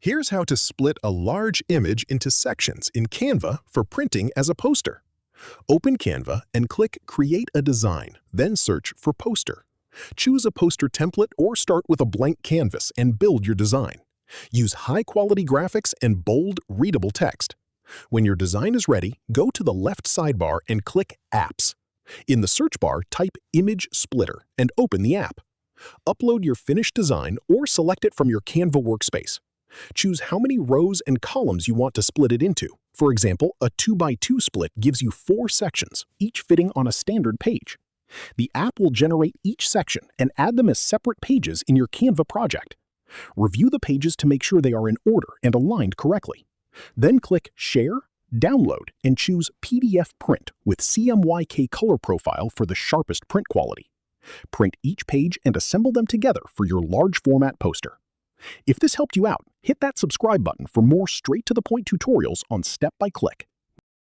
Here's how to split a large image into sections in Canva for printing as a poster. Open Canva and click Create a Design, then search for Poster. Choose a poster template or start with a blank canvas and build your design. Use high-quality graphics and bold, readable text. When your design is ready, go to the left sidebar and click Apps. In the search bar, type Image Splitter and open the app. Upload your finished design or select it from your Canva workspace. Choose how many rows and columns you want to split it into. For example, a 2x2 split gives you 4 sections, each fitting on a standard page. The app will generate each section and add them as separate pages in your Canva project. Review the pages to make sure they are in order and aligned correctly. Then click Share, Download, and choose PDF Print with CMYK color profile for the sharpest print quality. Print each page and assemble them together for your large format poster. If this helped you out, hit that subscribe button for more straight-to-the-point tutorials on step-by-click.